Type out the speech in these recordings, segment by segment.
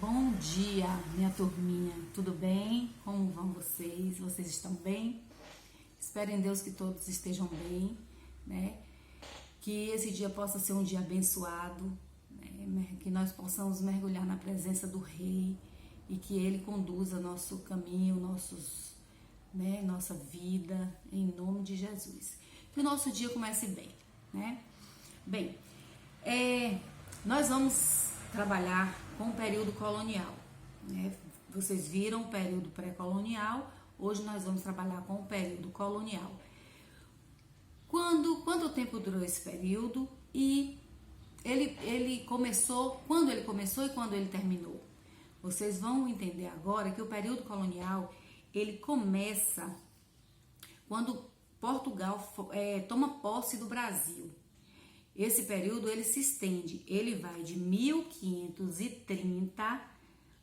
Bom dia, minha turminha. Tudo bem? Como vão vocês? Vocês estão bem? Espero em Deus que todos estejam bem, né? Que esse dia possa ser um dia abençoado, né? Que nós possamos mergulhar na presença do Rei e que Ele conduza nosso caminho, nossa vida, em nome de Jesus. Que o nosso dia comece bem, né? Bem, nós vamos trabalhar com o período colonial, né? Vocês viram o período pré-colonial, hoje nós vamos trabalhar com o período colonial. Quanto tempo durou esse período e ele começou, quando ele começou e quando ele terminou? Vocês vão entender agora que o período colonial, ele começa quando Portugal toma posse do Brasil. Esse período ele se estende, ele vai de 1530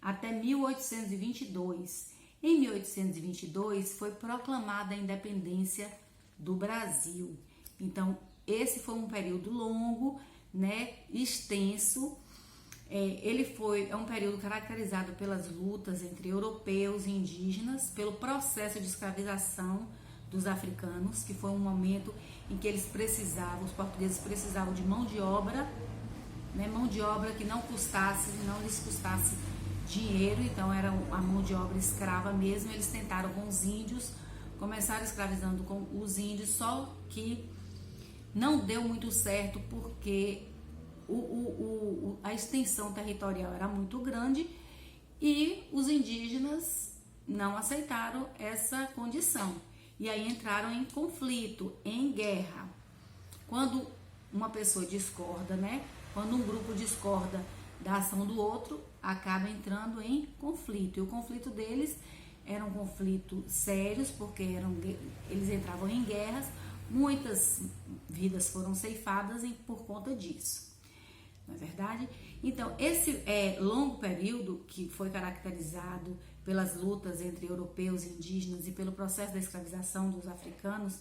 até 1822. Em 1822 foi proclamada a independência do Brasil. Então, esse foi um período longo, né, extenso. É um período caracterizado pelas lutas entre europeus e indígenas, pelo processo de escravização dos africanos, que foi um momento em que os portugueses precisavam de mão de obra, né, mão de obra que não lhes custasse dinheiro, então era a mão de obra escrava mesmo. Eles tentaram com os índios, começaram escravizando com os índios, só que não deu muito certo porque a extensão territorial era muito grande e os indígenas não aceitaram essa condição. E aí entraram em conflito, em guerra. Quando uma pessoa discorda, né? Quando um grupo discorda da ação do outro, acaba entrando em conflito. E o conflito deles era um conflito sério, porque eles entravam em guerras, muitas vidas foram ceifadas por conta disso. Não é verdade? Então, esse longo período que foi caracterizado pelas lutas entre europeus e indígenas e pelo processo da escravização dos africanos,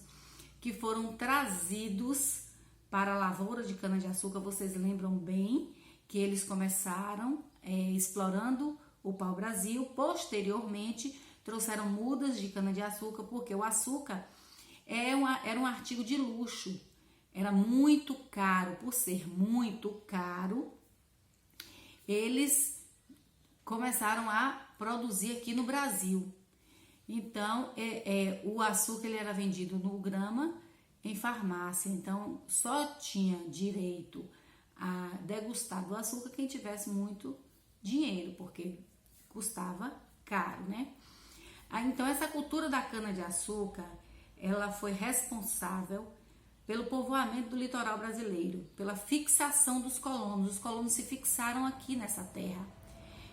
que foram trazidos para a lavoura de cana-de-açúcar. Vocês lembram bem que eles começaram explorando o pau-brasil, posteriormente trouxeram mudas de cana-de-açúcar, porque o açúcar era um artigo de luxo, era muito caro. Por ser muito caro, eles começaram a produzir aqui no Brasil. Então, o açúcar ele era vendido no grama em farmácia. Então, só tinha direito a degustar do açúcar quem tivesse muito dinheiro, porque custava caro, né? Então, essa cultura da cana-de-açúcar, ela foi responsável pelo povoamento do litoral brasileiro, pela fixação dos colonos. Os colonos se fixaram aqui nessa terra.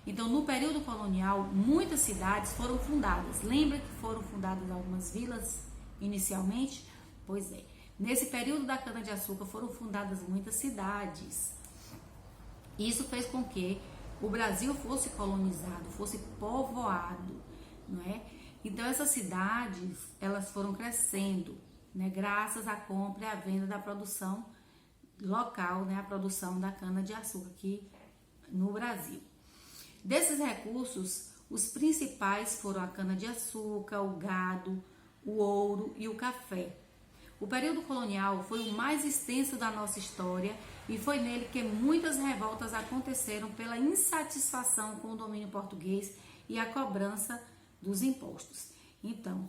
Então, no período colonial, muitas cidades foram fundadas. Lembra que foram fundadas algumas vilas inicialmente? Pois é. Nesse período da cana-de-açúcar foram fundadas muitas cidades. Isso fez com que o Brasil fosse colonizado, fosse povoado, não é? Então, essas cidades, elas foram crescendo, né, graças à compra e à venda da produção local, né, a produção da cana-de-açúcar aqui no Brasil. Desses recursos, os principais foram a cana-de-açúcar, o gado, o ouro e o café. O período colonial foi o mais extenso da nossa história e foi nele que muitas revoltas aconteceram pela insatisfação com o domínio português e a cobrança dos impostos. Então,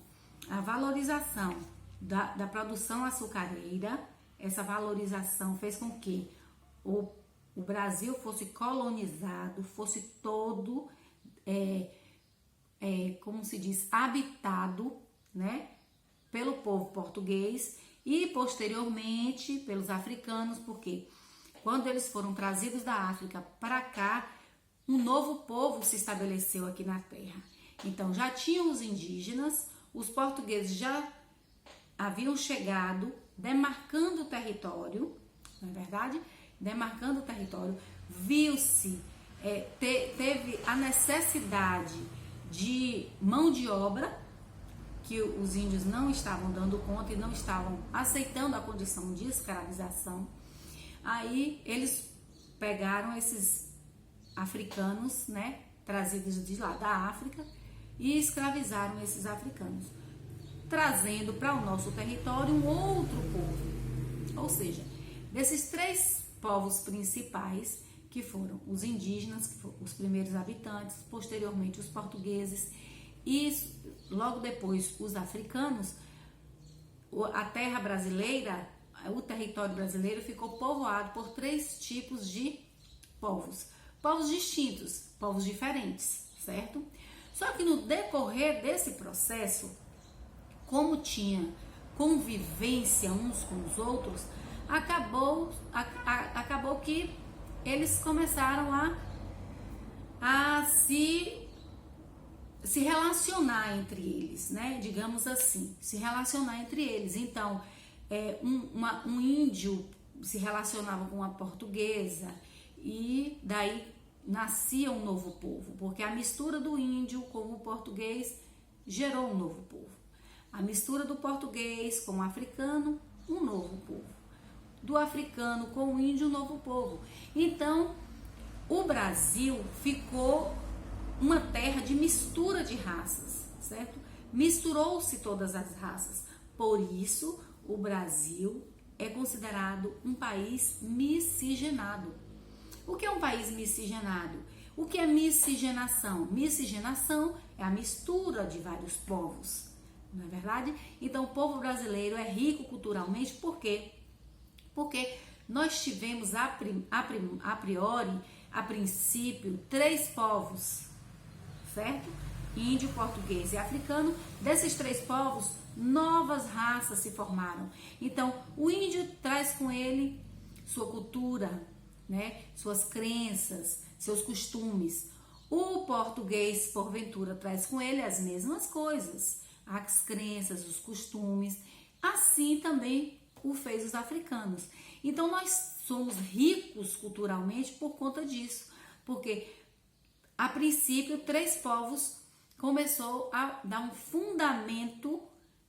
a valorização da produção açucareira, essa valorização fez com que o Brasil fosse colonizado, fosse todo, como se diz, habitado, né, pelo povo português e posteriormente pelos africanos, porque quando eles foram trazidos da África para cá, um novo povo se estabeleceu aqui na terra. Então já tinham os indígenas, os portugueses já haviam chegado, demarcando o território, não é verdade? Demarcando o território, viu-se, teve a necessidade de mão de obra, que os índios não estavam dando conta e não estavam aceitando a condição de escravização. Aí eles pegaram esses africanos, né, trazidos de lá da África, e escravizaram esses africanos, trazendo para o nosso território um outro povo. Ou seja, desses 3 povos principais, que foram os indígenas, que foram os primeiros habitantes, posteriormente os portugueses e logo depois os africanos, a terra brasileira, o território brasileiro ficou povoado por 3 tipos de povos distintos, povos diferentes, certo? Só que no decorrer desse processo, como tinha convivência uns com os outros, acabou que eles começaram a se relacionar entre eles, né? Digamos assim, se relacionar entre eles. Então, um índio se relacionava com uma portuguesa e daí nascia um novo povo, porque a mistura do índio com o português gerou um novo povo. A mistura do português com o africano, um novo povo. Do africano com o índio, um novo povo. Então, o Brasil ficou uma terra de mistura de raças, certo? Misturou-se todas as raças. Por isso, o Brasil é considerado um país miscigenado. O que é um país miscigenado? O que é miscigenação? Miscigenação é a mistura de vários povos, não é verdade? Então, o povo brasileiro é rico culturalmente, por quê? Porque nós tivemos a princípio, 3 povos, certo? Índio, português e africano. Desses 3 povos, novas raças se formaram. Então, o índio traz com ele sua cultura, né? Suas crenças, seus costumes. O português, porventura, traz com ele as mesmas coisas, as crenças, os costumes. Assim também o fez os africanos. Então, nós somos ricos culturalmente por conta disso, porque a princípio 3 povos começou a dar um fundamento,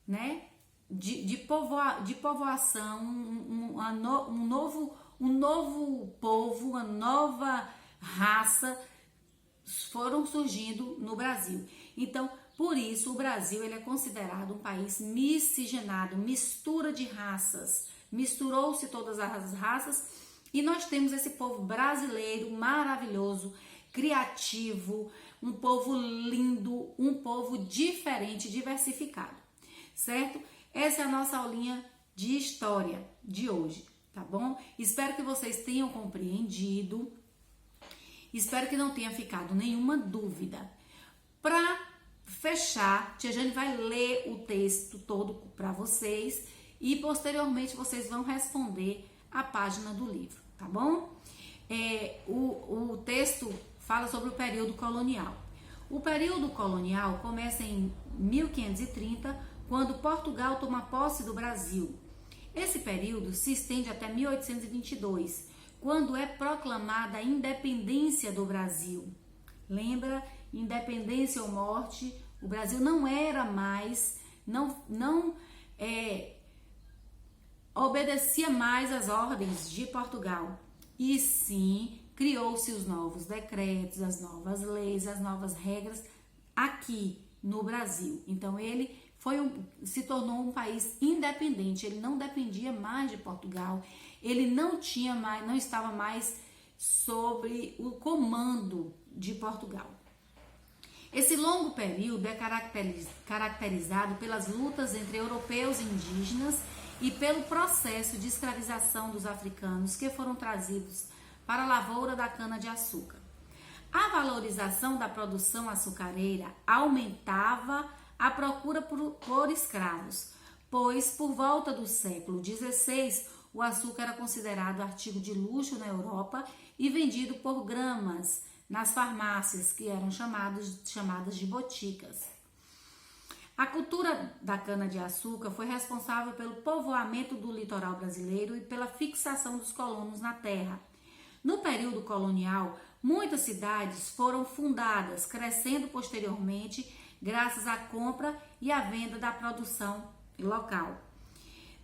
né, de povoação, um novo povo, uma nova raça foram surgindo no Brasil. Então, por isso, o Brasil ele é considerado um país miscigenado, mistura de raças. Misturou-se todas as raças e nós temos esse povo brasileiro maravilhoso, criativo, um povo lindo, um povo diferente, diversificado, certo? Essa é a nossa aulinha de história de hoje, tá bom? Espero que vocês tenham compreendido, espero que não tenha ficado nenhuma dúvida. Para fechar, Tia Jane vai ler o texto todo para vocês e posteriormente vocês vão responder a página do livro, tá bom? O texto fala sobre o período colonial. O período colonial começa em 1530, quando Portugal toma posse do Brasil. Esse período se estende até 1822, quando é proclamada a independência do Brasil. Lembra? Independência ou morte, o Brasil não era mais, não obedecia mais às ordens de Portugal, e sim criou-se os novos decretos, as novas leis, as novas regras aqui no Brasil. Então ele se tornou um país independente, ele não dependia mais de Portugal, ele não estava mais sob o comando de Portugal. Esse longo período é caracterizado pelas lutas entre europeus e indígenas e pelo processo de escravização dos africanos que foram trazidos para a lavoura da cana-de-açúcar. A valorização da produção açucareira aumentava a procura por escravos, pois por volta do século XVI o açúcar era considerado artigo de luxo na Europa e vendido por gramas nas farmácias, que eram chamadas de boticas. A cultura da cana-de-açúcar foi responsável pelo povoamento do litoral brasileiro e pela fixação dos colonos na terra. No período colonial, muitas cidades foram fundadas, crescendo posteriormente graças à compra e à venda da produção local.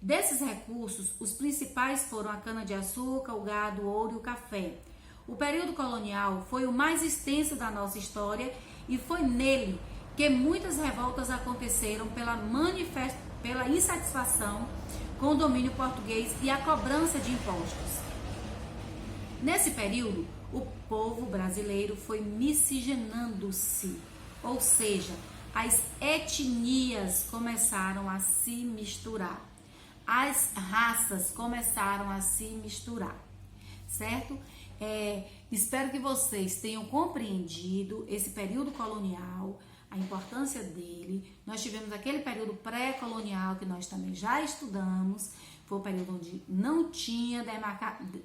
Desses recursos, os principais foram a cana-de-açúcar, o gado, o ouro e o café. O período colonial foi o mais extenso da nossa história e foi nele que muitas revoltas aconteceram pela insatisfação com o domínio português e a cobrança de impostos. Nesse período, o povo brasileiro foi miscigenando-se, ou seja, as etnias começaram a se misturar, as raças começaram a se misturar, certo? Espero que vocês tenham compreendido esse período colonial, a importância dele. Nós tivemos aquele período pré-colonial que nós também já estudamos, foi o período onde não tinha demarcado,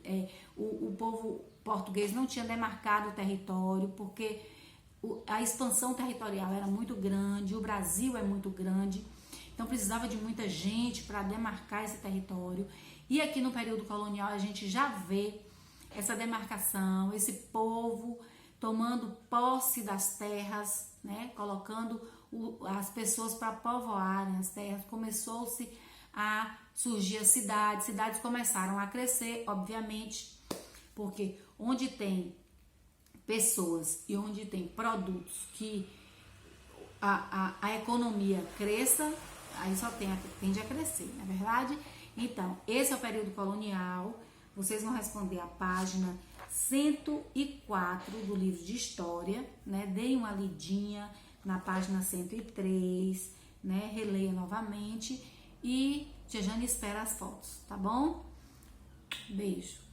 o povo português não tinha demarcado o território, porque a expansão territorial era muito grande, o Brasil é muito grande, então precisava de muita gente para demarcar esse território. E aqui no período colonial a gente já vê essa demarcação, esse povo tomando posse das terras, né, colocando as pessoas para povoarem as terras. Começou-se a surgir as cidades começaram a crescer, obviamente, porque onde tem pessoas e onde tem produtos que a economia cresça, aí só tende a crescer, não é verdade? Então, esse é o período colonial. Vocês vão responder a página 104 do livro de História, né? Deem uma lidinha na página 103, né? Releia novamente e Tia Jane espera as fotos, tá bom? Beijo.